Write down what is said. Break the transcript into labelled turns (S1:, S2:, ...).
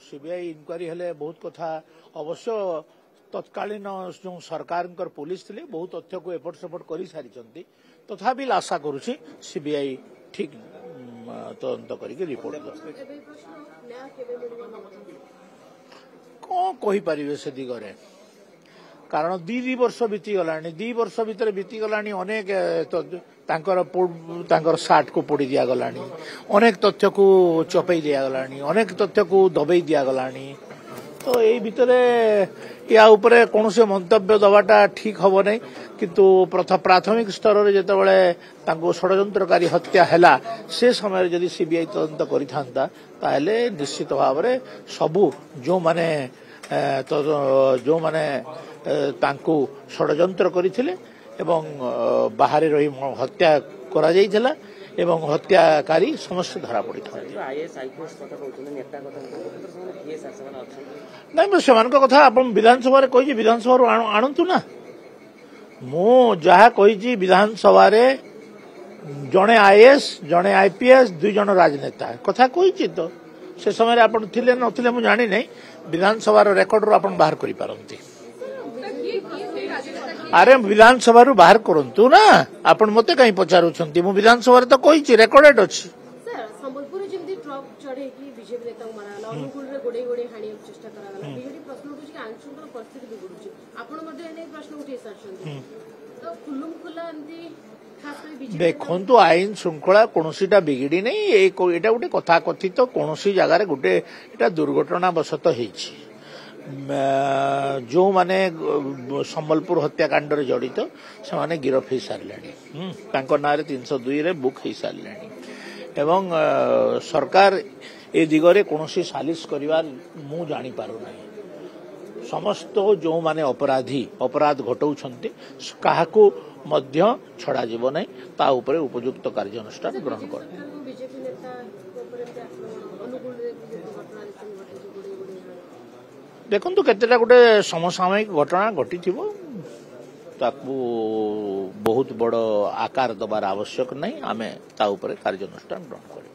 S1: CBI inquiry हेले बहुत कथा अवश्य तत्कालीन जो सरकार पुलिस थे बहुत तथ्य को एपट सेपट कर सारी तथापि आशा करुच्ची सीबीआई ठीक तदंत करके रिपोर्ट कौन कहीपर से दिगरे कारण दी वर्ष बीतीगला दी वर्ष भितर बीतीगला अनेक तांकर सार्ट को पोड़ी दिगला अनेक तथ्य को चपई दिगला अनेक तथ्य को दबई दिगला तो यही भितर या उपरे कौन से मंतव्य दवाटा ठीक हम नहीं किंतु प्राथमिक स्तर में जिते षड्यंत्रकारी हत्या है से समय जदि सीबीआई तदंत करिथांता ताहले निश्चित भाव में सबू जो माने जो माने तांको षड्यंत्र करथिले एवं बाहर रही हत्या करा जाइथिला एवं हत्याकारी समस्त धरा पड़ी था नहीं से कथा आप विधानसभा कही विधानसभा आणतु ना मु जहा कही विधानसभा जड़े आईएएस जड़े आईपीएस 2 जन राजनेता कथा कही तो से समय आप थिले नथिले मु जानी नहीं विधानसभा रेकर्ड रू आप बाहर करि पारंती अरे विधानसभा बाहर करंतु ना आपण मते कहीं पचारुछंती मु विधानसभा तो कही रेकॉर्डेड अछि
S2: सर संबलपुर जेंदी ट्रक चढ़े की बीजेपी नेता माराला अनुकूल रे गोडे गोडे हाणी चेष्टा कराला बीजेपी प्रश्न उठुछि कि आंचल परिस्थिति बिगुडुछि आपण मते एने प्रश्न उठै सारछंती तो खुल्लुम खुल्ला एंदी खास कर बीजेपी
S1: देखंतु आईन श्रृंखला कोनोसीटा बिगिडी नै एटा गोटे कथा कथित कोनोसी जगह रे गोटे एटा दुर्घटना बसत हेछि जो माने संबलपुर हत्याकांड रे जड़ित से माने गिरफ हो सारे ना 302 रे बुक हो सारे एवं सरकार ए दिगरे कोनोसी सालिश करिवार मु जानी पारु नहीं समस्त जो माने अपराधी अपराध घटौछंती काहाकू मध्य छड़ा जीव नहीं ता उपरे उपयुक्त कार्यानुष्ठान ग्रहण कर
S2: बीजेपी नेता अनुकूल रे घटना
S1: देखु केतेटा गोटे समसामयिक घटना घटी ताकू बहुत बड़ आकार दबार आवश्यक नहीं आमे ता उपरे कार्यानुष्ठान ग्रहण करें।